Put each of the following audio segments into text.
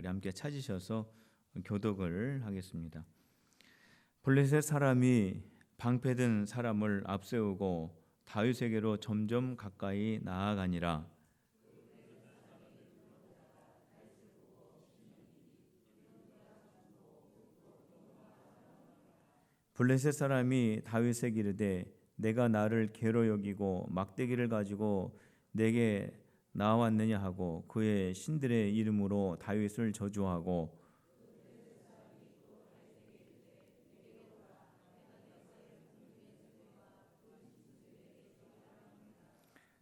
우리 함께 찾으셔서 교독을 하겠습니다. 블레셋 사람이 방패든 사람을 앞세우고 다윗에게로 점점 가까이 나아가니라. 블레셋 사람이 다윗에게 이르되 내가 나를 괴로 여기고 막대기를 가지고 내게 나왔느냐 하고 그의 신들의 이름으로 다윗을 저주하고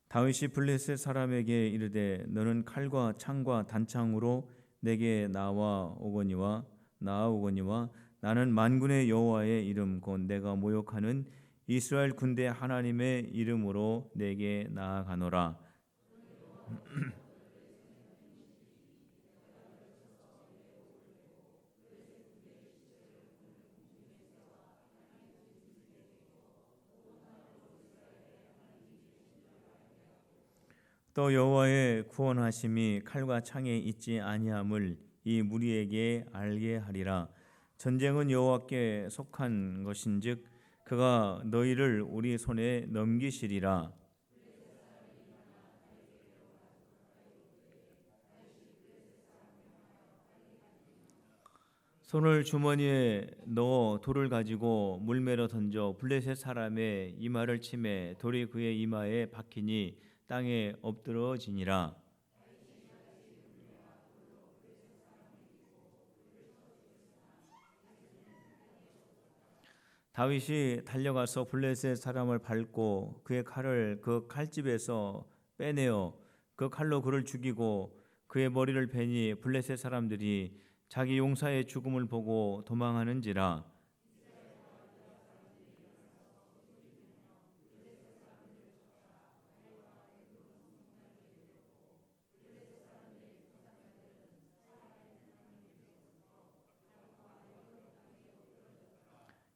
다윗이 블레셋 사람에게 이르되 너는 칼과 창과 단창으로 내게 나아오거니와 나는 만군의 여호와의 이름 곧 내가 모욕하는 이스라엘 군대 하나님의 이름으로 내게 나아가노라. 또 여호와의 구원하심이 칼과 창에 있지 아니함을 이 무리에게 알게 하리라. 전쟁은 여호와께 속한 것인즉 그가 너희를 우리 손에 넘기시리라. 손을 주머니에 넣어 돌을 가지고 물매러 던져 블레셋 사람의 이마를 치매 돌이 그의 이마에 박히니 땅에 엎드러지니라. 다윗이 달려가서 블레셋 사람을 밟고 그의 칼을 그 칼집에서 빼내어 그 칼로 그를 죽이고 그의 머리를 베니 블레셋 사람들이 자기 용사의 죽음을 보고 도망하는지라.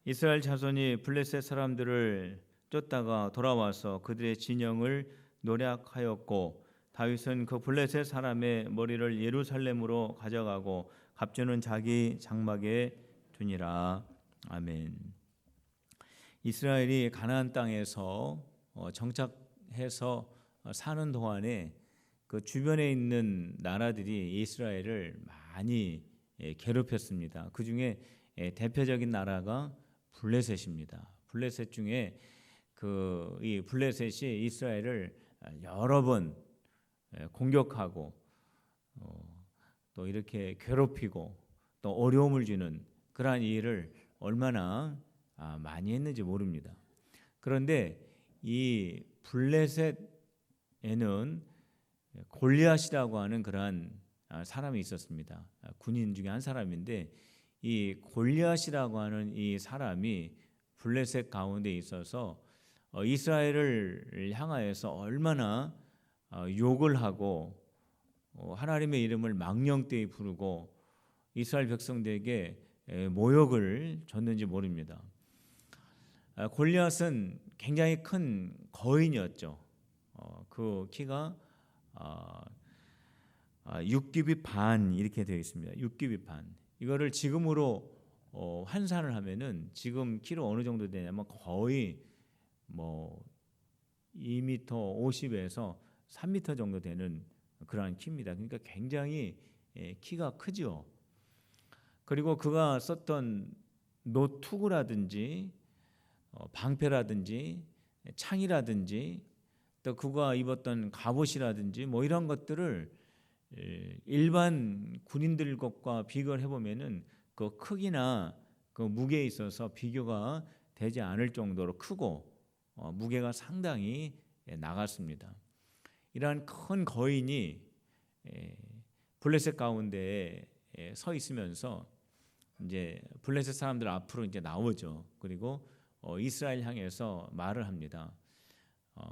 이스라엘 자손이 블레셋 사람들을 쫓다가 돌아와서 그들의 진영을 노략하였고 다윗은 그 블레셋 사람의 머리를 예루살렘으로 가져가고 갑주는 자기 장막에 두니라. 아멘. 이스라엘이 가나안 땅에서 정착해서 사는 동안에 그 주변에 있는 나라들이 이스라엘을 많이 괴롭혔습니다. 그 중에 대표적인 나라가 블레셋입니다. 블레셋 중에 이 블레셋이 이스라엘을 여러 번 공격하고 또 이렇게 괴롭히고 또 어려움을 주는 그러한 일을 얼마나 많이 했는지 모릅니다. 그런데 이 블레셋에는 골리앗이라고 하는 그러한 사람이 있었습니다. 군인 중에 한 사람인데 이 골리앗이라고 하는 이 사람이 블레셋 가운데 있어서 이스라엘을 향하여서 얼마나 욕을 하고 하나님의 이름을 망령되이 부르고 이스라엘 백성들에게 모욕을 줬는지 모릅니다. 골리앗은 굉장히 큰 거인이었죠. 그 키가 6규빗 반 이렇게 되어 있습니다. 6규빗 반. 이거를 지금으로 환산을 하면은 지금 키로 어느 정도 되냐면 거의 뭐 2m 50에서 3m 정도 되는 그러한 키입니다. 그러니까 굉장히 키가 크죠. 그리고 그가 썼던 노투구라든지 방패라든지 창이라든지 또 그가 입었던 갑옷이라든지 뭐 이런 것들을 일반 군인들 것과 비교를 해보면은 그 크기나 그 무게에 있어서 비교가 되지 않을 정도로 크고 무게가 상당히 나갔습니다. 이러한 큰 거인이 블레셋 가운데에 서 있으면서 이제 블레셋 사람들 앞으로 이제 나오죠. 그리고 이스라엘 향해서 말을 합니다.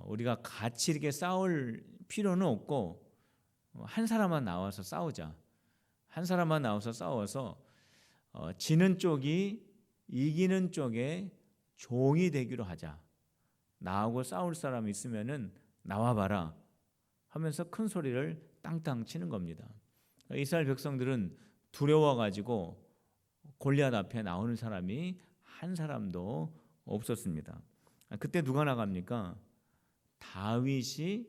우리가 같이 이렇게 싸울 필요는 없고 한 사람만 나와서 싸우자. 한 사람만 나와서 싸워서 지는 쪽이 이기는 쪽에 종이 되기로 하자. 나하고 싸울 사람 있으면은 나와봐라 하면서 큰 소리를 땅땅 치는 겁니다. 이스라엘 백성들은 두려워 가지고 골리앗 앞에 나오는 사람이 한 사람도 없었습니다. 그때 누가 나갑니까? 다윗이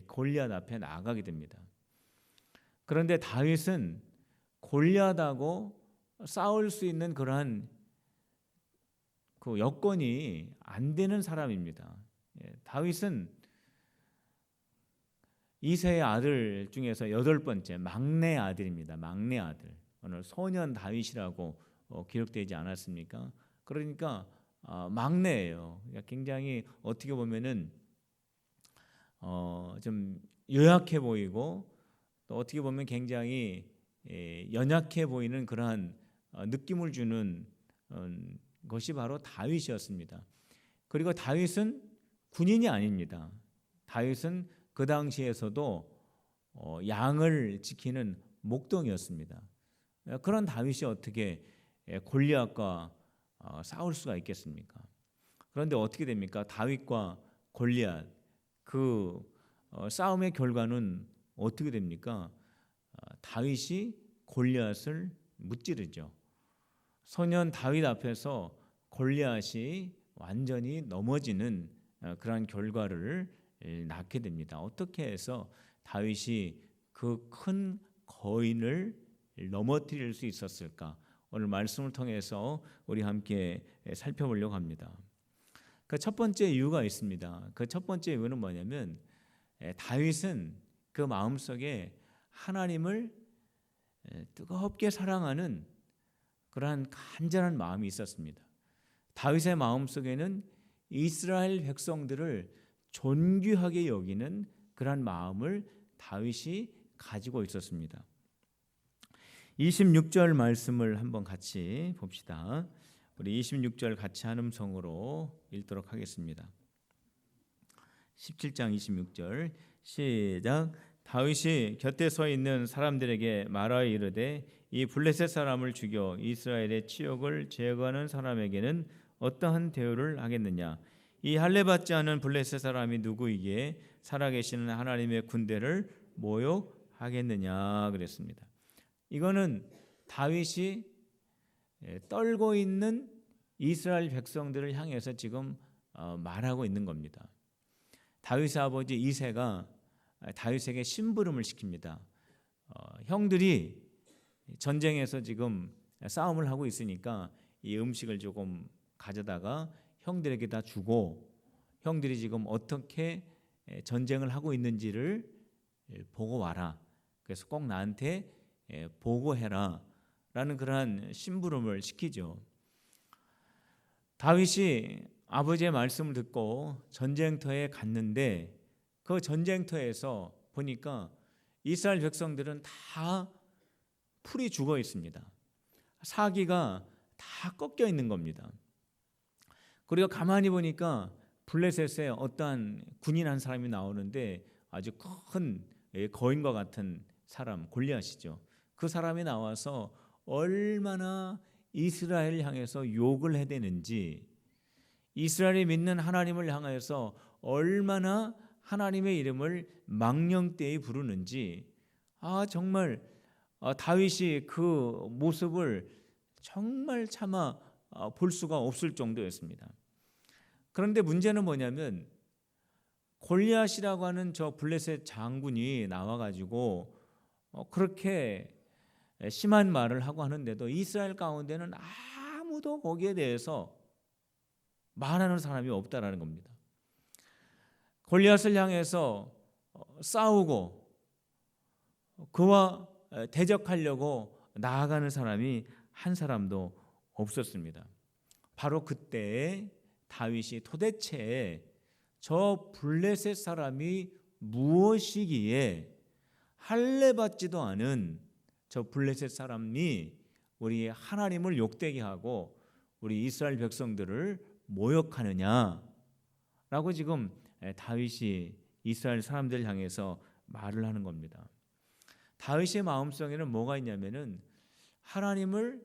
골리앗 앞에 나가게 됩니다. 그런데 다윗은 골리앗하고 싸울 수 있는 그러한 그 여건이 안 되는 사람입니다. 다윗은 이세의 아들 중에서 8번째 막내 아들입니다. 막내 아들. 오늘 소년 다윗이라고 기록되지 않았습니까? 그러니까 막내예요. 그러니까 굉장히 어떻게 보면은 좀 요약해 보이고 또 어떻게 보면 굉장히 연약해 보이는 그러한 느낌을 주는 것이 바로 다윗이었습니다. 그리고 다윗은 군인이 아닙니다. 다윗은 그 당시에서도 양을 지키는 목동이었습니다. 그런 다윗이 어떻게 골리앗과 싸울 수가 있겠습니까? 그런데 어떻게 됩니까? 다윗과 골리앗 그 싸움의 결과는 어떻게 됩니까? 다윗이 골리앗을 무찌르죠. 소년 다윗 앞에서 골리앗이 완전히 넘어지는 그런 결과를 낳게 됩니다. 어떻게 해서 다윗이 그 큰 거인을 넘어뜨릴 수 있었을까? 오늘 말씀을 통해서 우리 함께 살펴보려고 합니다. 그 첫 번째 이유가 있습니다. 그 첫 번째 이유는 뭐냐면 다윗은 그 마음속에 하나님을 뜨겁게 사랑하는 그러한 간절한 마음이 있었습니다. 다윗의 마음속에는 이스라엘 백성들을 존귀하게 여기는 그러한 마음을 다윗이 가지고 있었습니다. 26절 말씀을 한번 같이 봅시다. 우리 26절 같이 한음성으로 읽도록 하겠습니다. 17장 26절 시작. 다윗이 곁에 서 있는 사람들에게 말하여 이르되 이 블레셋 사람을 죽여 이스라엘의 치욕을 제거하는 사람에게는 어떠한 대우를 하겠느냐? 이 할례 받지 않은 블레셋 사람이 누구이기에 살아계시는 하나님의 군대를 모욕하겠느냐 그랬습니다. 이거는 다윗이 떨고 있는 이스라엘 백성들을 향해서 지금 말하고 있는 겁니다. 다윗의 아버지 이새가 다윗에게 심부름을 시킵니다. 형들이 전쟁에서 지금 싸움을 하고 있으니까 이 음식을 조금 가져다가 형들에게 다 주고 형들이 지금 어떻게 전쟁을 하고 있는지를 보고 와라. 그래서 꼭 나한테 보고해라 라는 그러한 심부름을 시키죠. 다윗이 아버지의 말씀을 듣고 전쟁터에 갔는데 그 전쟁터에서 보니까 이스라엘 백성들은 다 풀이 죽어 있습니다. 사기가 다 꺾여 있는 겁니다. 그리고 가만히 보니까 블레셋에 어떠한 군인 한 사람이 나오는데 아주 큰 거인과 같은 사람 골리앗이죠. 그 사람이 나와서 얼마나 이스라엘을 향해서 욕을 해대는지, 이스라엘이 믿는 하나님을 향해서 얼마나 하나님의 이름을 망령되이 부르는지, 정말 다윗이 그 모습을 정말 차마 볼 수가 없을 정도였습니다. 그런데 문제는 뭐냐면 골리앗이라고 하는 저 블레셋 장군이 나와가지고 그렇게 심한 말을 하고 하는데도 이스라엘 가운데는 아무도 거기에 대해서 말하는 사람이 없다라는 겁니다. 골리앗을 향해서 싸우고 그와 대적하려고 나아가는 사람이 한 사람도 없었습니다. 바로 그때 다윗이 도대체 저 블레셋 사람이 무엇이기에 할례 받지도 않은 저 블레셋 사람이 우리 하나님을 욕되게 하고 우리 이스라엘 백성들을 모욕하느냐라고 지금 다윗이 이스라엘 사람들을 향해서 말을 하는 겁니다. 다윗의 마음속에는 뭐가 있냐면은 하나님을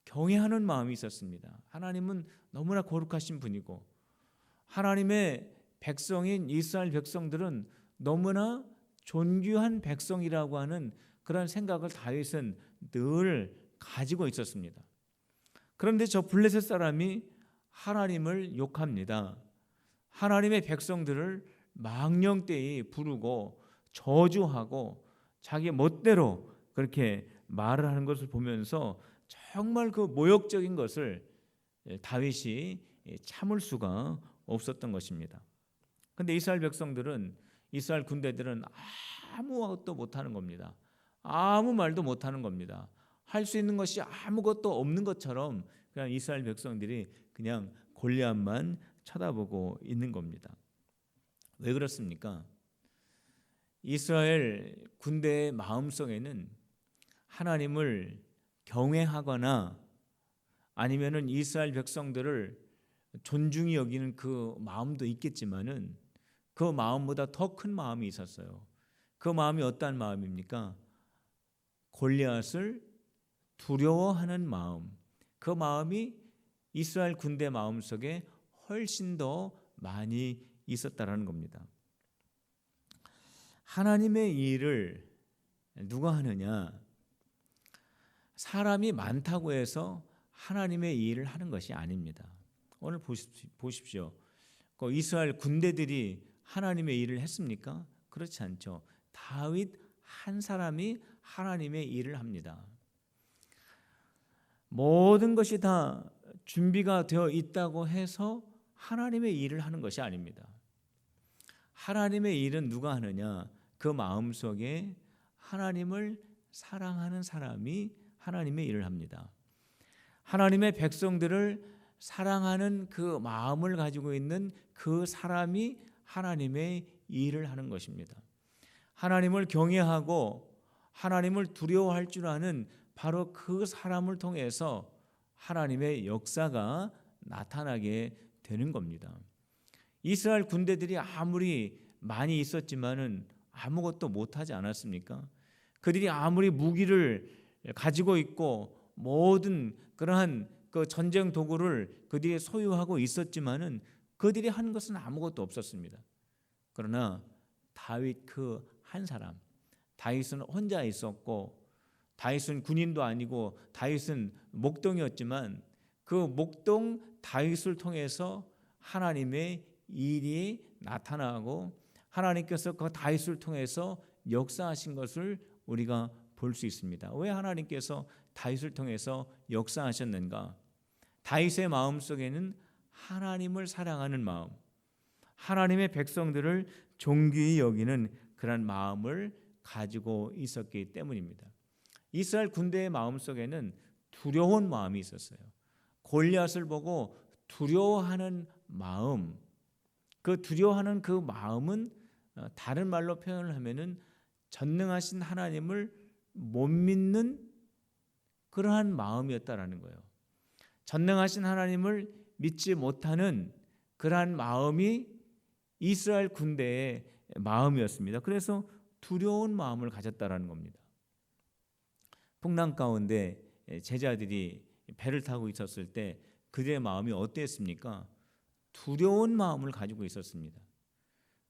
경외하는 마음이 있었습니다. 하나님은 너무나 거룩하신 분이고 하나님의 백성인 이스라엘 백성들은 너무나 존귀한 백성이라고 하는 그런 생각을 다윗은 늘 가지고 있었습니다. 그런데 저 블레셋 사람이 하나님을 욕합니다. 하나님의 백성들을 망령되이 부르고 저주하고 자기 멋대로 그렇게 말을 하는 것을 보면서 정말 그 모욕적인 것을 다윗이 참을 수가 없었던 것입니다. 그런데 이스라엘 백성들은, 이스라엘 군대들은 아무것도 못하는 겁니다. 아무 말도 못하는 겁니다. 할 수 있는 것이 아무것도 없는 것처럼 그냥 이스라엘 백성들이 그냥 골리앗만 쳐다보고 있는 겁니다. 왜 그렇습니까? 이스라엘 군대의 마음속에는 하나님을 경외하거나 아니면은 이스라엘 백성들을 존중히 여기는 그 마음도 있겠지만은 그 마음보다 더 큰 마음이 있었어요. 그 마음이 어떤 마음입니까? 골리앗을 두려워하는 마음. 그 마음이 이스라엘 군대 마음속에 훨씬 더 많이 있었다라는 겁니다. 하나님의 일을 누가 하느냐? 사람이 많다고 해서 하나님의 일을 하는 것이 아닙니다. 오늘 보십시오. 이스라엘 군대들이 하나님의 일을 했습니까? 그렇지 않죠. 다윗 한 사람이 하나님의 일을 합니다. 모든 것이 다 준비가 되어 있다고 해서 하나님의 일을 하는 것이 아닙니다. 하나님의 일은 누가 하느냐? 그 마음속에 하나님을 사랑하는 사람이 하나님의 일을 합니다. 하나님의 백성들을 사랑하는 그 마음을 가지고 있는 그 사람이 하나님의 일을 하는 것입니다. 하나님을 경외하고 하나님을 두려워할 줄 아는 바로 그 사람을 통해서 하나님의 역사가 나타나게 되는 겁니다. 이스라엘 군대들이 아무리 많이 있었지만은 아무것도 못하지 않았습니까? 그들이 아무리 무기를 가지고 있고 모든 그러한 그 전쟁 도구를 그들이 소유하고 있었지만은 그들이 한 것은 아무것도 없었습니다. 그러나 다윗 그 한 사람, 다윗은 혼자 있었고 다윗은 군인도 아니고 다윗은 목동이었지만 그 목동 다윗을 통해서 하나님의 일이 나타나고 하나님께서 그 다윗을 통해서 역사하신 것을 우리가 볼 수 있습니다. 왜 하나님께서 다윗을 통해서 역사하셨는가? 다윗의 마음속에는 하나님을 사랑하는 마음, 하나님의 백성들을 존귀히 여기는 그런 마음을 가지고 있었기 때문입니다. 이스라엘 군대의 마음속에는 두려운 마음이 있었어요. 골리앗을 보고 두려워하는 마음, 그 두려워하는 그 마음은 다른 말로 표현을 하면은 전능하신 하나님을 못 믿는 그러한 마음이었다라는 거예요. 전능하신 하나님을 믿지 못하는 그러한 마음이 이스라엘 군대의 마음이었습니다. 그래서 두려운 마음을 가졌다라는 겁니다. 풍랑 가운데 제자들이 배를 타고 있었을 때 그들의 마음이 어땠습니까? 두려운 마음을 가지고 있었습니다.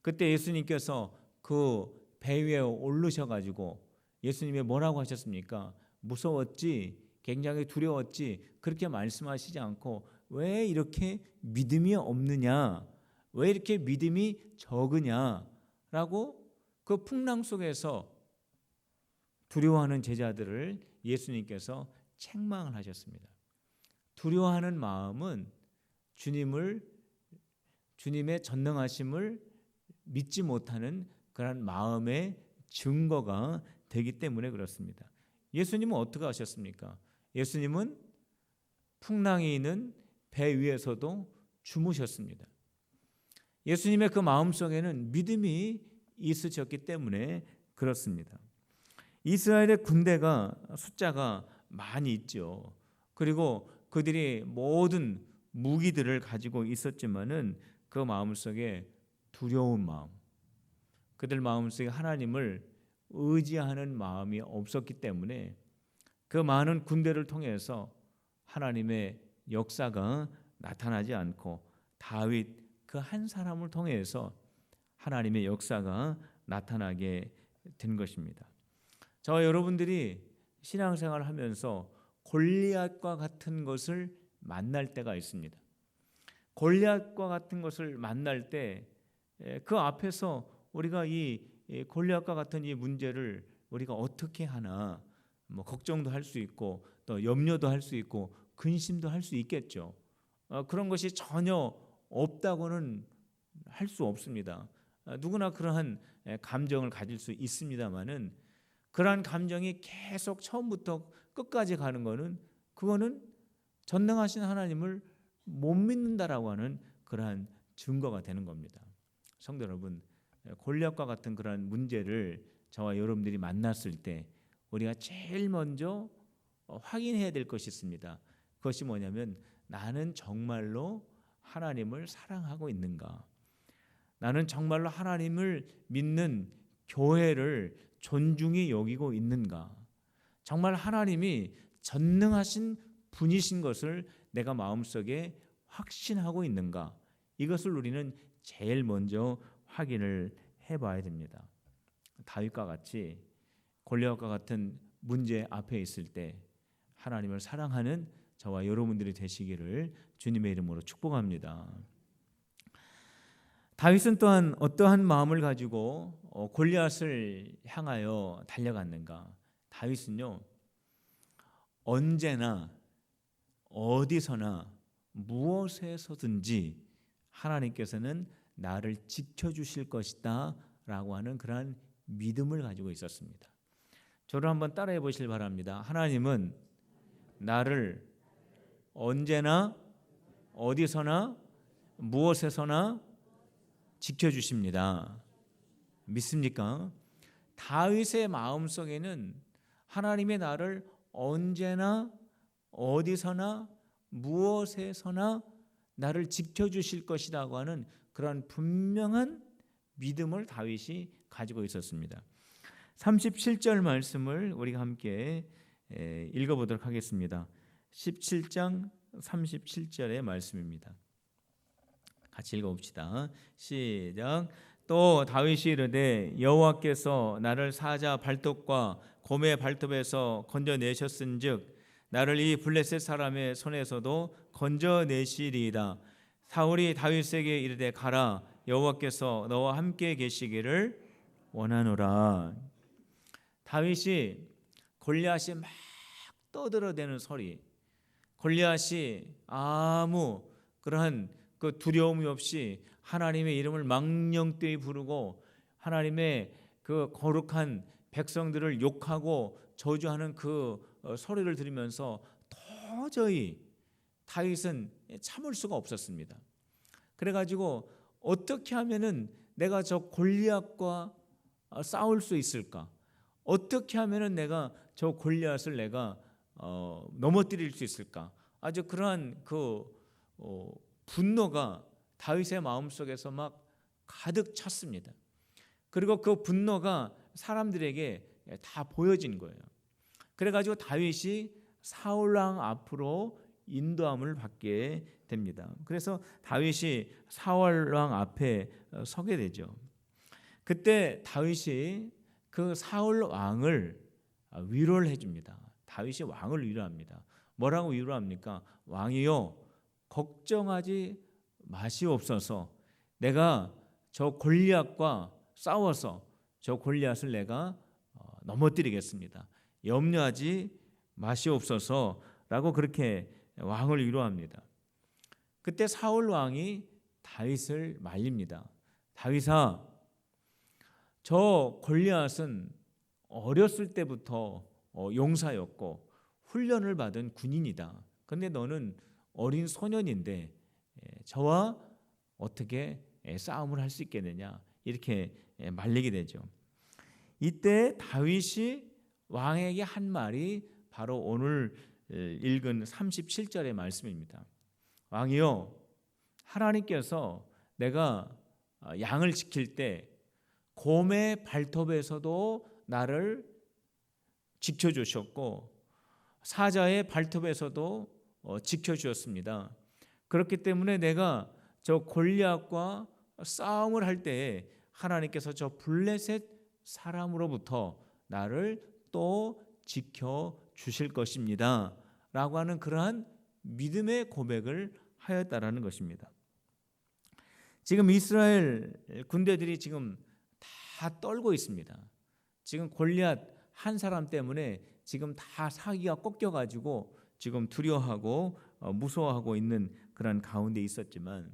그때 예수님께서 그 배 위에 오르셔가지고 예수님이 뭐라고 하셨습니까? 무서웠지, 굉장히 두려웠지, 그렇게 말씀하시지 않고 왜 이렇게 믿음이 없느냐, 왜 이렇게 믿음이 적으냐라고 그 풍랑 속에서 두려워하는 제자들을 예수님께서 책망을 하셨습니다. 두려워하는 마음은 주님의 전능하심을 믿지 못하는 그런 마음의 증거가 되기 때문에 그렇습니다. 예수님은 어떻게 하셨습니까? 예수님은 풍랑이 있는 배 위에서도 주무셨습니다. 예수님의 그 마음속에는 믿음이 있으셨기 때문에 그렇습니다. 이스라엘의 군대가 숫자가 많이 있죠. 그리고 그들이 모든 무기들을 가지고 있었지만은 그 마음속에 두려운 마음, 그들 마음속에 하나님을 의지하는 마음이 없었기 때문에 그 많은 군대를 통해서 하나님의 역사가 나타나지 않고 다윗 그 한 사람을 통해서 하나님의 역사가 나타나게 된 것입니다. 저와 여러분들이 신앙생활을 하면서 골리앗과 같은 것을 만날 때가 있습니다. 골리앗과 같은 것을 만날 때 그 앞에서 우리가 이 골리앗과 같은 이 문제를 우리가 어떻게 하나, 뭐 걱정도 할 수 있고 또 염려도 할 수 있고 근심도 할 수 있겠죠. 그런 것이 전혀 없다고는 할 수 없습니다. 누구나 그러한 감정을 가질 수 있습니다만은 그러한 감정이 계속 처음부터 끝까지 가는 거는 그거는 전능하신 하나님을 못 믿는다라고 하는 그러한 증거가 되는 겁니다. 성도 여러분, 골리앗과 같은 그러한 문제를 저와 여러분들이 만났을 때 우리가 제일 먼저 확인해야 될 것이 있습니다. 그것이 뭐냐면 나는 정말로 하나님을 사랑하고 있는가? 나는 정말로 하나님을 믿는 교회를 존중히 여기고 있는가? 정말 하나님이 전능하신 분이신 것을 내가 마음속에 확신하고 있는가? 이것을 우리는 제일 먼저 확인을 해봐야 됩니다. 다윗과 같이 골리앗과 같은 문제 앞에 있을 때 하나님을 사랑하는 저와 여러분들이 되시기를 주님의 이름으로 축복합니다. 다윗은 또한 어떠한 마음을 가지고 골리앗을 향하여 달려갔는가? 다윗은요, 언제나 어디서나 무엇에서든지 하나님께서는 나를 지켜주실 것이다 라고 하는 그러한 믿음을 가지고 있었습니다. 저를 한번 따라해 보시길 바랍니다. 하나님은 나를 언제나 어디서나 무엇에서나 지켜주십니다. 믿습니까? 다윗의 마음속에는 하나님의 나를 언제나 어디서나 무엇에서나 나를 지켜주실 것이라고 하는 그런 분명한 믿음을 다윗이 가지고 있었습니다. 37절 말씀을 우리가 함께 읽어보도록 하겠습니다. 17장 37절의 말씀입니다. 같이 읽어봅시다. 시작. 또 다윗이 이르되 여호와께서 나를 사자 발톱과 곰의 발톱에서 건져내셨은즉 나를 이 블레셋 사람의 손에서도 건져내시리이다. 사울이 다윗에게 이르되 가라, 여호와께서 너와 함께 계시기를 원하노라. 다윗이 골리앗이 막 떠들어대는 소리, 골리앗이 아무 그러한 그 두려움이 없이 하나님의 이름을 망령되이 부르고 하나님의 그 거룩한 백성들을 욕하고 저주하는 그 소리를 들으면서 도저히 다윗은 참을 수가 없었습니다. 그래가지고 어떻게 하면은 내가 저 골리앗과 싸울 수 있을까? 어떻게 하면은 내가 저 골리앗을 내가 넘어뜨릴 수 있을까? 아주 그러한 그 분노가 다윗의 마음속에서 막 가득 찼습니다. 그리고 그 분노가 사람들에게 다 보여진 거예요. 그래가지고 다윗이 사울 왕 앞으로 인도함을 받게 됩니다. 그래서 다윗이 사울 왕 앞에 서게 되죠. 그때 다윗이 그 사울 왕을 위로를 해줍니다. 다윗이 왕을 위로합니다. 뭐라고 위로합니까? 왕이요, 걱정하지 마시옵소서. 내가 저 골리앗과 싸워서 저 골리앗을 내가 넘어뜨리겠습니다. 염려하지 마시옵소서라고 그렇게 왕을 위로합니다. 그때 사울 왕이 다윗을 말립니다. 다윗아, 저 골리앗은 어렸을 때부터 용사였고 훈련을 받은 군인이다. 그런데 너는 어린 소년인데 저와 어떻게 싸움을 할 수 있겠느냐, 이렇게 말리게 되죠. 이때 다윗이 왕에게 한 말이 바로 오늘 읽은 37절의 말씀입니다. 왕이요, 하나님께서 내가 양을 지킬 때 곰의 발톱에서도 나를 지켜주셨고 사자의 발톱에서도 지켜주었습니다. 그렇기 때문에 내가 저 골리앗과 싸움을 할 때에 하나님께서 저 블레셋 사람으로부터 나를 또 지켜 주실 것입니다 라고 하는 그러한 믿음의 고백을 하였다라는 것입니다. 지금 이스라엘 군대들이 지금 다 떨고 있습니다. 지금 골리앗 한 사람 때문에 지금 다 사기가 꺾여가지고 지금 두려워하고 무서워하고 있는 그런 가운데 있었지만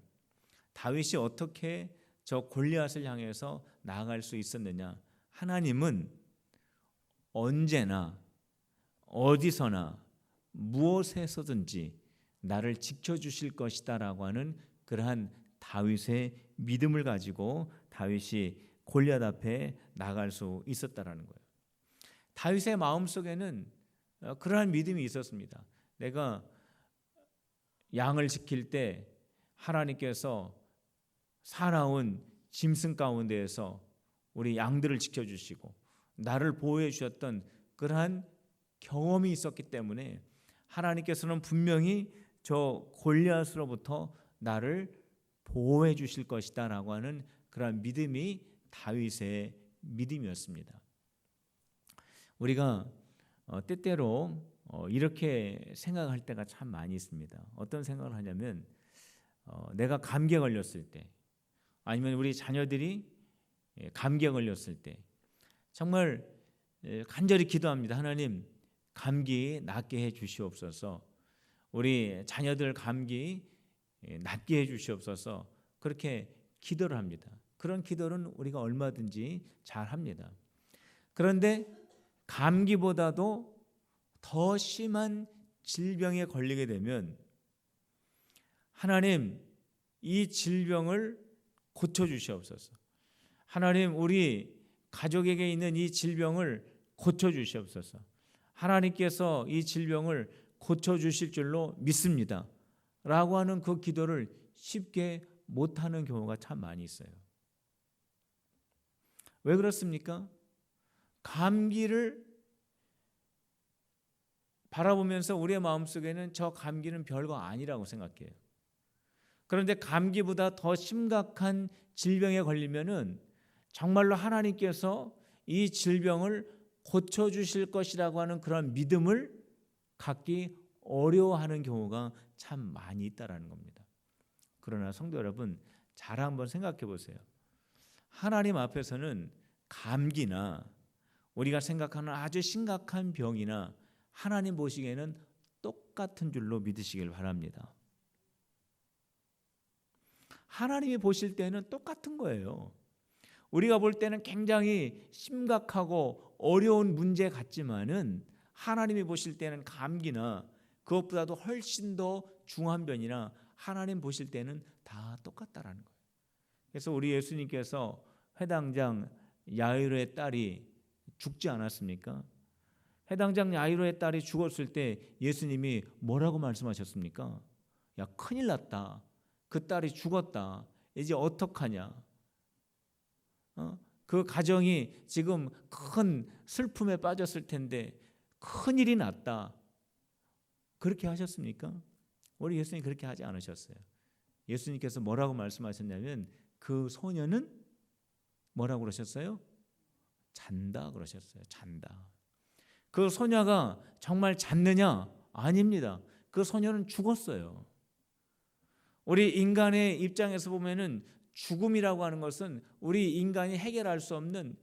다윗이 어떻게 저 골리앗을 향해서 나아갈 수 있었느냐? 하나님은 언제나 어디서나 무엇에서든지 나를 지켜주실 것이다라고 하는 그러한 다윗의 믿음을 가지고 다윗이 골리앗 앞에 나갈 수 있었다라는 거예요. 다윗의 마음속에는 그러한 믿음이 있었습니다. 내가 양을 지킬 때 하나님께서 사나운 짐승 가운데에서 우리 양들을 지켜주시고 나를 보호해 주셨던 그러한 경험이 있었기 때문에 하나님께서는 분명히 저 골리앗으로부터 나를 보호해 주실 것이다 라고 하는 그러한 믿음이 다윗의 믿음이었습니다. 우리가 때때로 이렇게 생각할 때가 참 많이 있습니다. 어떤 생각을 하냐면 내가 감기에 걸렸을 때 아니면 우리 자녀들이 감기에 걸렸을 때 정말 간절히 기도합니다. 하나님 감기 낫게 해 주시옵소서. 우리 자녀들 감기 낫게 해 주시옵소서. 그렇게 기도를 합니다. 그런 기도는 우리가 얼마든지 잘 합니다. 그런데 감기보다도 더 심한 질병에 걸리게 되면 하나님 이 질병을 고쳐주시옵소서. 하나님 우리 가족에게 있는 이 질병을 고쳐주시옵소서. 하나님께서 이 질병을 고쳐주실 줄로 믿습니다 라고 하는 그 기도를 쉽게 못하는 경우가 참 많이 있어요. 왜 그렇습니까? 감기를 바라보면서 우리의 마음속에는 저 감기는 별거 아니라고 생각해요. 그런데 감기보다 더 심각한 질병에 걸리면은 정말로 하나님께서 이 질병을 고쳐주실 것이라고 하는 그런 믿음을 갖기 어려워하는 경우가 참 많이 있다라는 겁니다. 그러나 성도 여러분, 잘 한번 생각해 보세요. 하나님 앞에서는 감기나 우리가 생각하는 아주 심각한 병이나 하나님 보시기에는 똑같은 줄로 믿으시길 바랍니다. 하나님이 보실 때는 똑같은 거예요. 우리가 볼 때는 굉장히 심각하고 어려운 문제 같지만은 하나님이 보실 때는 감기나 그것보다도 훨씬 더 중한 병이나 하나님 보실 때는 다 똑같다라는 거예요. 그래서 우리 예수님께서 회당장 야이로의 딸이 죽지 않았습니까? 회당장 야이로의 딸이 죽었을 때 예수님이 뭐라고 말씀하셨습니까? 야, 큰일 났다. 그 딸이 죽었다. 이제 어떡하냐? 그 가정이 지금 큰 슬픔에 빠졌을 텐데 큰일이 났다. 그렇게 하셨습니까? 우리 예수님 그렇게 하지 않으셨어요. 예수님께서 뭐라고 말씀하셨냐면 그 소녀는 뭐라고 그러셨어요? 잔다 그러셨어요. 잔다. 그 소녀가 정말 잤느냐? 아닙니다. 그 소녀는 죽었어요. 우리 인간의 입장에서 보면은 죽음이라고 하는 것은 우리 인간이 해결할 수 없는,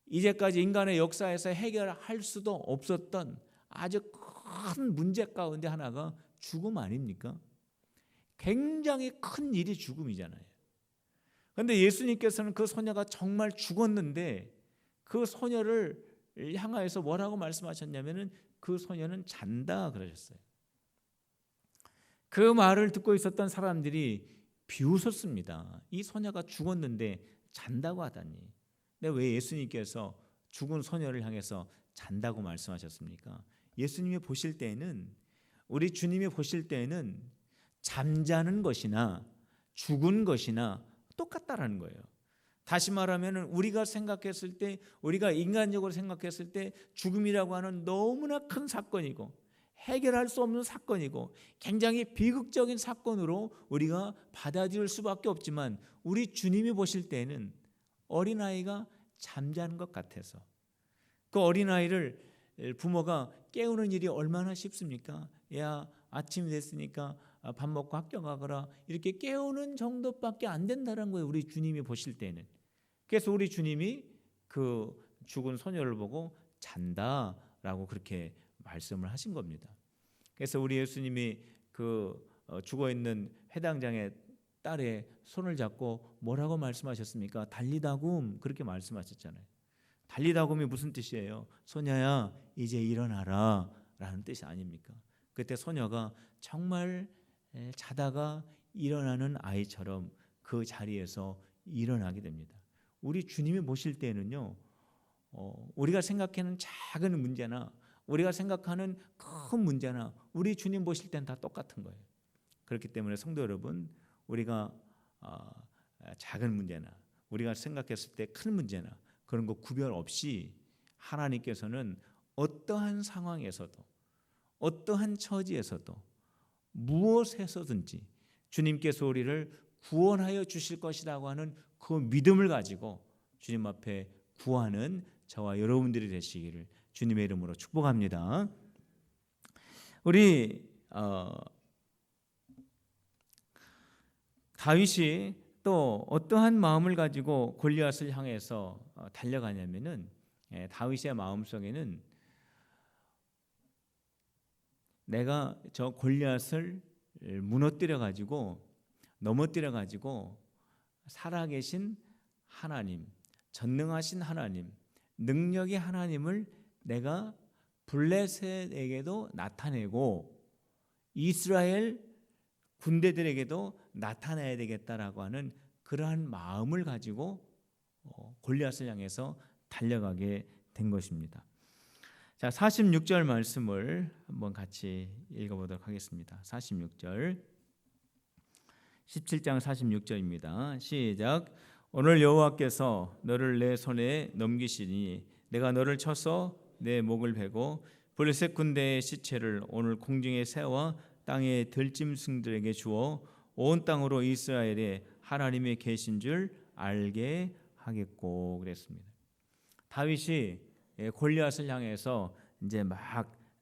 이제까지 인간의 역사에서 해결할 수도 없었던 아주 큰 문제 가운데 하나가 죽음 아닙니까? 굉장히 큰 일이 죽음이잖아요. 그런데 예수님께서는 그 소녀가 정말 죽었는데 그 소녀를 향하여서 뭐라고 말씀하셨냐면은 그 소녀는 잔다 그러셨어요. 그 말을 듣고 있었던 사람들이 비웃었습니다. 이 소녀가 죽었는데 잔다고 하다니. 근데 왜 예수님께서 죽은 소녀를 향해서 잔다고 말씀하셨습니까? 예수님이 보실 때에는, 우리 주님이 보실 때에는 잠자는 것이나 죽은 것이나 똑같다라는 거예요. 다시 말하면 우리가 생각했을 때, 우리가 인간적으로 생각했을 때 죽음이라고 하는 너무나 큰 사건이고 해결할 수 없는 사건이고 굉장히 비극적인 사건으로 우리가 받아들일 수밖에 없지만 우리 주님이 보실 때는 어린아이가 잠자는 것 같아서, 그 어린아이를 부모가 깨우는 일이 얼마나 쉽습니까? 야, 아침이 됐으니까 밥 먹고 학교 가거라, 이렇게 깨우는 정도밖에 안 된다는 거예요, 우리 주님이 보실 때는. 그래서 우리 주님이 그 죽은 소녀를 보고 잔다라고 그렇게 말씀을 하신 겁니다. 그래서 우리 예수님이 그 죽어 있는 회당장의 딸의 손을 잡고 뭐라고 말씀하셨습니까? 달리다굼, 그렇게 말씀하셨잖아요. 달리다굼이 무슨 뜻이에요? 소녀야, 이제 일어나라 라는 뜻이 아닙니까? 그때 소녀가 정말 자다가 일어나는 아이처럼 그 자리에서 일어나게 됩니다. 우리 주님이 보실 때는요, 우리가 생각하는 작은 문제나 우리가 생각하는 큰 문제나 우리 주님 보실 때는 다 똑같은 거예요. 그렇기 때문에 성도 여러분, 우리가 작은 문제나 우리가 생각했을 때 큰 문제나 그런 거 구별 없이 하나님께서는 어떠한 상황에서도 어떠한 처지에서도 무엇에서든지 주님께서 우리를 구원하여 주실 것이라고 하는 그 믿음을 가지고 주님 앞에 구하는 저와 여러분들이 되시기를 주님의 이름으로 축복합니다. 우리 다윗이 또 어떠한 마음을 가지고 골리앗을 향해서 달려가냐면은, 다윗의 마음속에는 내가 저 골리앗을 무너뜨려 가지고 넘어뜨려 가지고 살아계신 하나님, 전능하신 하나님, 능력의 하나님을 내가 블레셋에게도 나타내고 이스라엘 군대들에게도 나타내야 되겠다라고 하는 그러한 마음을 가지고 골리앗을 향해서 달려가게 된 것입니다. 자, 46절 말씀을 한번 같이 읽어보도록 하겠습니다. 46절, 17장 46절입니다. 시작. 오늘 여호와께서 너를 내 손에 넘기시니 내가 너를 쳐서 내 목을 베고 블레셋 군대의 시체를 오늘 공중의 새와 땅의 들짐승들에게 주어 온 땅으로 이스라엘에 하나님이 계신 줄 알게 하겠고 그랬습니다. 다윗이 골리앗을 향해서 이제 막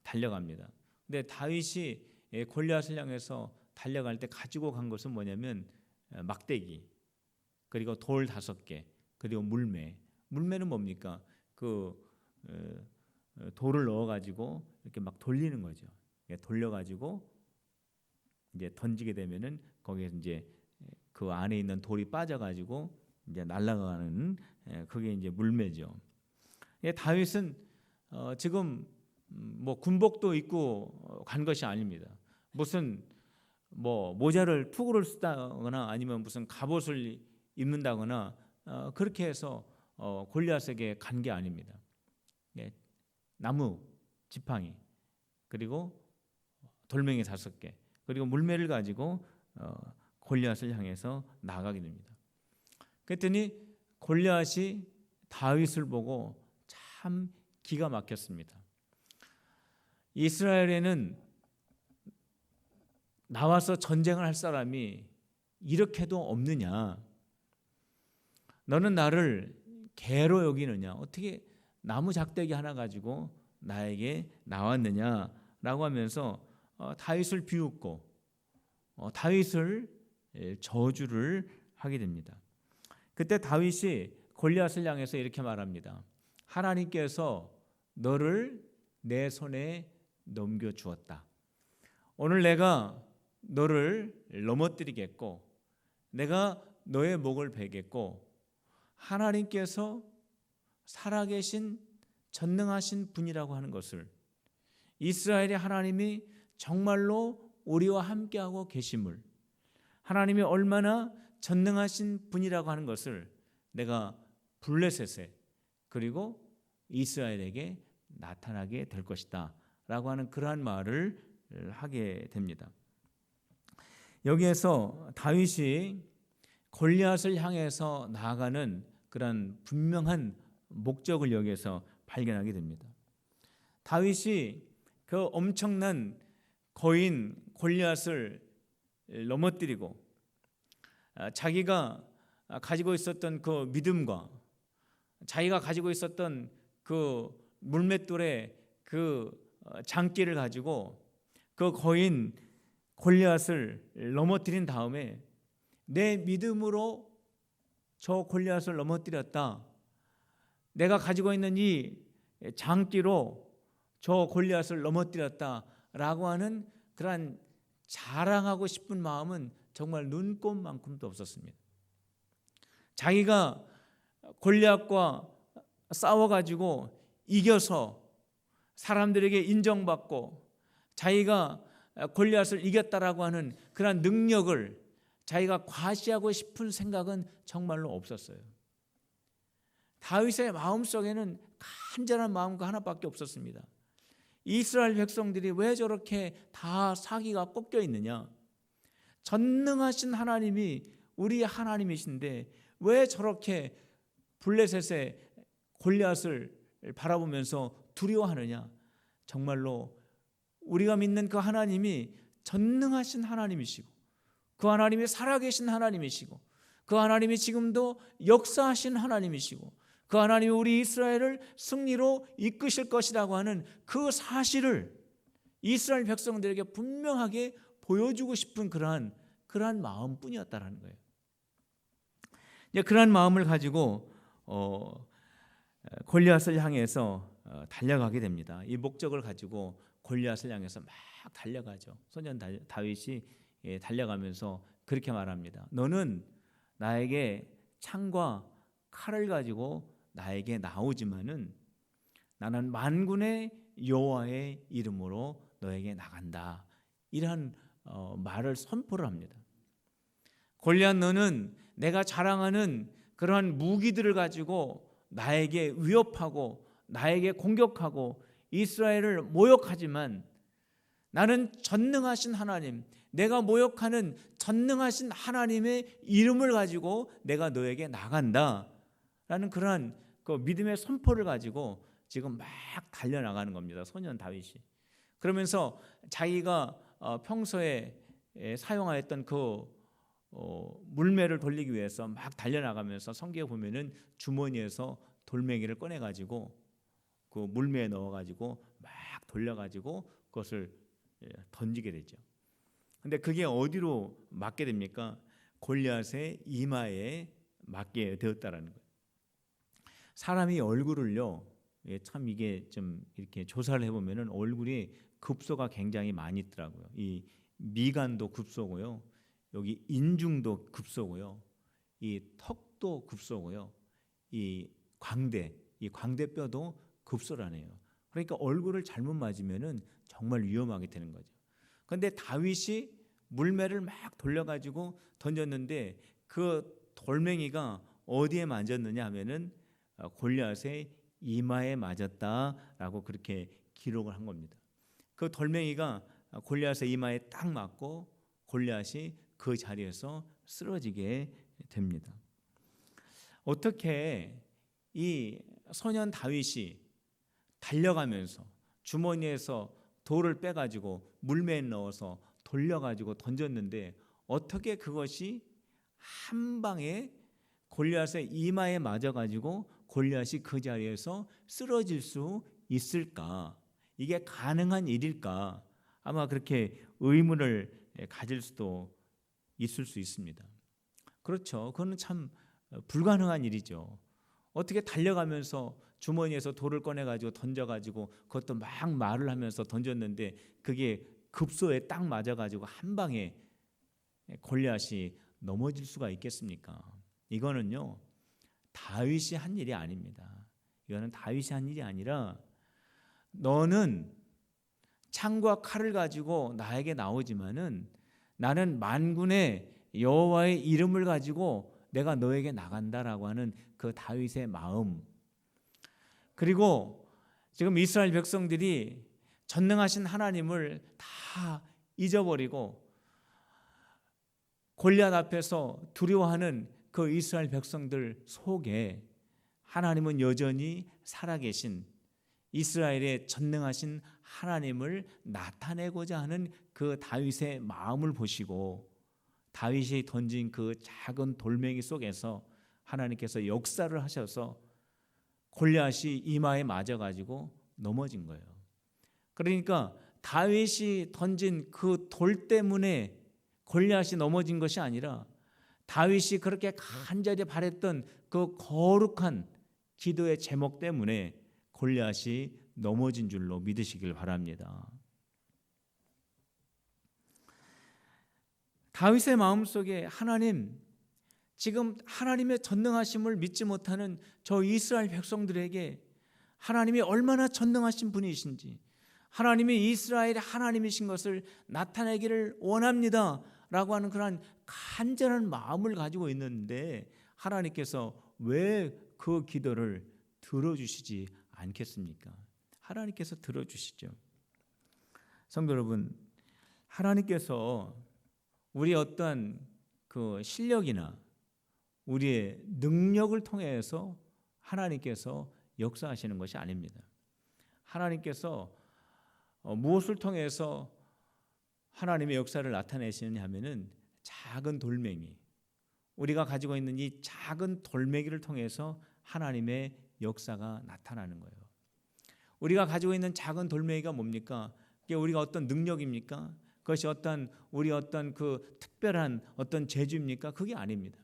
달려갑니다. 근데 다윗이 골리앗을 향해서 달려갈 때 가지고 간 것은 뭐냐면 막대기, 그리고 돌 5개, 그리고 물매. 물매는 뭡니까? 그 돌을 넣어 가지고 이렇게 막 돌리는 거죠. 돌려 가지고 이제 던지게 되면은 거기에 이제 그 안에 있는 돌이 빠져 가지고 이제 날아가는, 그게 이제 물매죠. 다윗은 지금 뭐 군복도 입고 간 것이 아닙니다. 무슨 뭐 모자를 투구를 쓰다거나 아니면 무슨 갑옷을 입는다거나 그렇게 해서 골리앗에게 간 게 아닙니다. 나무 지팡이, 그리고 돌멩이 5개, 그리고 물매를 가지고 골리앗을 향해서 나가게 됩니다. 그랬더니 골리앗이 다윗을 보고 참 기가 막혔습니다. 이스라엘에는 나와서 전쟁을 할 사람이 이렇게도 없느냐? 너는 나를 개로 여기느냐? 어떻게 나무 작대기 하나 가지고 나에게 나왔느냐라고 하면서 다윗을 비웃고 다윗을 저주를 하게 됩니다. 그때 다윗이 골리앗을 향해서 이렇게 말합니다. 하나님께서 너를 내 손에 넘겨 주었다. 오늘 내가 너를 넘어뜨리겠고 내가 너의 목을 베겠고 하나님께서 살아계신 전능하신 분이라고 하는 것을, 이스라엘의 하나님이 정말로 우리와 함께하고 계심을, 하나님이 얼마나 전능하신 분이라고 하는 것을 내가 블레셋에 그리고 이스라엘에게 나타나게 될 것이다 라고 하는 그러한 말을 하게 됩니다. 여기에서 다윗이 골리앗을 향해서 나아가는 그런 분명한 목적을 여기에서 발견하게 됩니다. 다윗이 그 엄청난 거인 골리앗을 넘어뜨리고 자기가 가지고 있었던 그 믿음과 자기가 가지고 있었던 그 물맷돌에 그 장기를 가지고 그 거인 골리앗을 넘어뜨린 다음에 내 믿음으로 저 골리앗을 넘어뜨렸다. 내가 가지고 있는 이 장기로 저 골리앗을 넘어뜨렸다라고 하는 그러한 자랑하고 싶은 마음은 정말 눈꼽만큼도 없었습니다. 자기가 골리앗과 싸워가지고 이겨서 사람들에게 인정받고 자기가 골리앗을 이겼다라고 하는 그런 능력을 자기가 과시하고 싶은 생각은 정말로 없었어요. 다윗의 마음속에는 간절한 마음과 하나밖에 없었습니다. 이스라엘 백성들이 왜 저렇게 다 사기가 꺾여 있느냐? 전능하신 하나님이 우리 하나님이신데 왜 저렇게 블레셋의 골리앗을 바라보면서 두려워하느냐? 정말로 우리가 믿는 그 하나님이 전능하신 하나님이시고 그 하나님이 살아계신 하나님이시고 그 하나님이 지금도 역사하신 하나님이시고 그 하나님이 우리 이스라엘을 승리로 이끄실 것이라고 하는 그 사실을 이스라엘 백성들에게 분명하게 보여주고 싶은 그러한 마음뿐이었다라는 거예요. 이제 그러한 마음을 가지고 골리앗을 향해서 달려가게 됩니다. 이 목적을 가지고 골리앗을 향해서 막 달려가죠. 소년 다윗이 달려가면서 그렇게 말합니다. 너는 나에게 창과 칼을 가지고 나에게 나오지만은 나는 만군의 여호와의 이름으로 너에게 나간다. 이러한 말을 선포를 합니다. 골리앗 너는 내가 자랑하는 그러한 무기들을 가지고 나에게 위협하고 나에게 공격하고 이스라엘을 모욕하지만 나는 전능하신 하나님, 내가 모욕하는 전능하신 하나님의 이름을 가지고 내가 너에게 나간다라는 그러한 그 믿음의 선포를 가지고 지금 막 달려나가는 겁니다. 소년 다윗이. 그러면서 자기가 평소에 사용하였던 그 물매를 돌리기 위해서 막 달려나가면서 성경에 보면은 주머니에서 돌멩이를 꺼내 가지고 그 물매에 넣어 가지고 막 돌려 가지고 그것을 던지게 되죠. 근데 그게 어디로 맞게 됩니까? 골리앗의 이마에 맞게 되었다라는 거예요. 사람이 얼굴을요, 참 이게 좀 이렇게 조사를 해보면은 얼굴이 급소가 굉장히 많이 있더라고요. 이 미간도 급소고요, 여기 인중도 급소고요, 이 턱도 급소고요, 이 광대뼈도 급소라네요. 그러니까 얼굴을 잘못 맞으면은 정말 위험하게 되는 거죠. 그런데 다윗이 물매를 막 돌려가지고 던졌는데 그 돌멩이가 어디에 맞았느냐 하면은 골리앗의 이마에 맞았다라고 그렇게 기록을 한 겁니다. 그 돌멩이가 골리앗의 이마에 딱 맞고 골리앗이 그 자리에서 쓰러지게 됩니다. 어떻게 이 소년 다윗이 달려가면서 주머니에서 돌을 빼가지고 물매에 넣어서 돌려가지고 던졌는데 어떻게 그것이 한 방에 골리앗의 이마에 맞아가지고 골리앗이 그 자리에서 쓰러질 수 있을까? 이게 가능한 일일까? 아마 그렇게 의문을 가질 수도 있을 수 있습니다. 그렇죠. 그거는 참 불가능한 일이죠. 어떻게 달려가면서 주머니에서 돌을 꺼내가지고 던져가지고 그것도 막 말을 하면서 던졌는데 그게 급소에 딱 맞아가지고 한 방에 골리앗이 넘어질 수가 있겠습니까? 이거는요, 다윗이 한 일이 아닙니다. 이거는 다윗이 한 일이 아니라 너는 창과 칼을 가지고 나에게 나오지만은 나는 만군의 여호와의 이름을 가지고 내가 너에게 나간다라고 하는 그 다윗의 마음, 그리고 지금 이스라엘 백성들이 전능하신 하나님을 다 잊어버리고 골리앗 앞에서 두려워하는 그 이스라엘 백성들 속에 하나님은 여전히 살아계신 이스라엘의 전능하신 하나님을 나타내고자 하는 그 다윗의 마음을 보시고 다윗이 던진 그 작은 돌멩이 속에서 하나님께서 역사를 하셔서 골리앗이 이마에 맞아가지고 넘어진 거예요. 그러니까 다윗이 던진 그 돌 때문에 골리앗이 넘어진 것이 아니라 다윗이 그렇게 간절히 바랬던 그 거룩한 기도의 제목 때문에 골리앗이 넘어진 줄로 믿으시길 바랍니다. 다윗의 마음속에 하나님, 지금 하나님의 전능하심을 믿지 못하는 저 이스라엘 백성들에게 하나님이 얼마나 전능하신 분이신지, 하나님이 이스라엘의 하나님이신 것을 나타내기를 원합니다 라고 하는 그런 간절한 마음을 가지고 있는데 하나님께서 왜 그 기도를 들어주시지 않겠습니까? 하나님께서 들어주시죠. 성도 여러분, 하나님께서 우리 어떠한 그 실력이나 우리의 능력을 통해서 하나님께서 역사하시는 것이 아닙니다. 하나님께서 무엇을 통해서 하나님의 역사를 나타내시느냐 하면은 작은 돌멩이, 우리가 가지고 있는 이 작은 돌멩이를 통해서 하나님의 역사가 나타나는 거예요. 우리가 가지고 있는 작은 돌멩이가 뭡니까? 그게 우리가 어떤 능력입니까? 그것이 우리 어떤 그 특별한 어떤 재주입니까? 그게 아닙니다.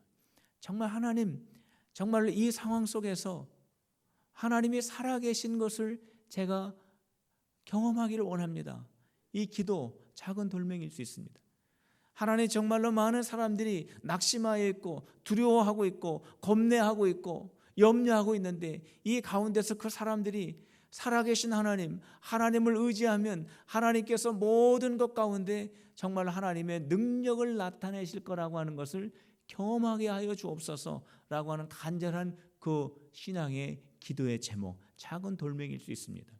정말 하나님, 정말로 이 상황 속에서 하나님이 살아계신 것을 제가 경험하기를 원합니다. 이 기도 작은 돌멩이일 수 있습니다. 하나님, 정말로 많은 사람들이 낙심하여 있고 두려워하고 있고 겁내하고 있고 염려하고 있는데 이 가운데서 그 사람들이 살아계신 하나님, 하나님을 의지하면 하나님께서 모든 것 가운데 정말 하나님의 능력을 나타내실 거라고 하는 것을 경험하게 하여 주옵소서라고 하는 간절한 그 신앙의 기도의 제목, 작은 돌멩이일 수 있습니다.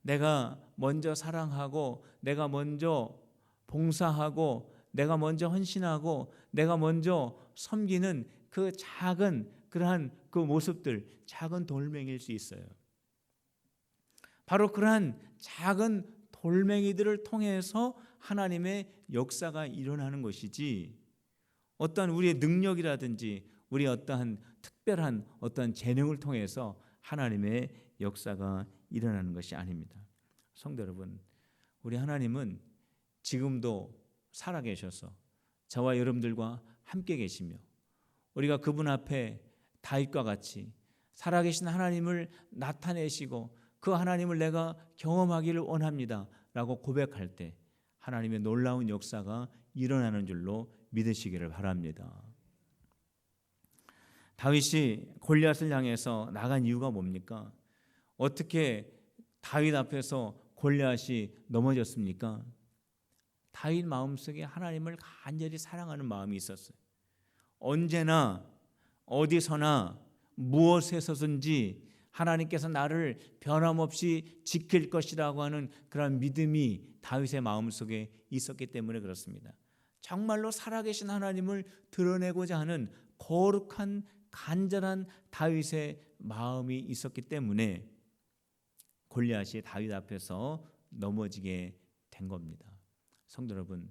내가 먼저 사랑하고, 내가 먼저 봉사하고, 내가 먼저 헌신하고, 내가 먼저 섬기는 그 작은 그러한 그 모습들, 작은 돌멩이일 수 있어요. 바로 그러한 작은 돌멩이들을 통해서 하나님의 역사가 일어나는 것이지, 어떠한 우리의 능력이라든지 우리의 어떠한 특별한 어떠한 재능을 통해서 하나님의 역사가 일어나는 것이 아닙니다. 성도 여러분, 우리 하나님은 지금도 살아계셔서 저와 여러분들과 함께 계시며, 우리가 그분 앞에 다윗과 같이 살아계신 하나님을 나타내시고 그 하나님을 내가 경험하기를 원합니다 라고 고백할 때 하나님의 놀라운 역사가 일어나는 줄로 믿으시기를 바랍니다. 다윗이 골리앗을 향해서 나간 이유가 뭡니까? 어떻게 다윗 앞에서 골리앗이 넘어졌습니까? 다윗 마음속에 하나님을 간절히 사랑하는 마음이 있었어요. 언제나 어디서나 무엇에서든지 하나님께서 나를 변함없이 지킬 것이라고 하는 그런 믿음이 다윗의 마음속에 있었기 때문에 그렇습니다. 정말로 살아계신 하나님을 드러내고자 하는 거룩한 간절한 다윗의 마음이 있었기 때문에 골리앗이 다윗 앞에서 넘어지게 된 겁니다. 성도 여러분,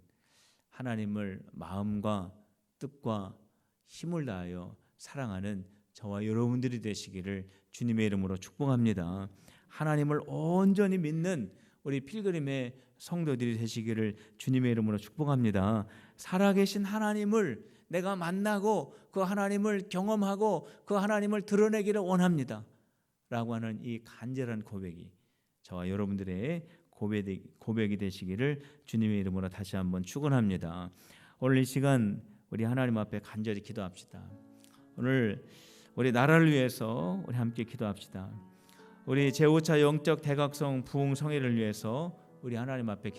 하나님을 마음과 뜻과 힘을 다하여 사랑하는 저와 여러분들이 되시기를 주님의 이름으로 축복합니다. 하나님을 온전히 믿는 우리 필그림의 성도들이 되시기를 주님의 이름으로 축복합니다. 살아계신 하나님을 내가 만나고 그 하나님을 경험하고 그 하나님을 드러내기를 원합니다 라고 하는 이 간절한 고백이 저와 여러분들의 고백이 되시기를 주님의 이름으로 다시 한번 축원합니다. 오늘 이 시간 우리 하나님 앞에 간절히 기도합시다. 오늘 우리 나라를 위해서 우리 함께 기도합시다. 우리 제5차 영적 대각성 부흥 성회를 위해서 우리 하나님 앞에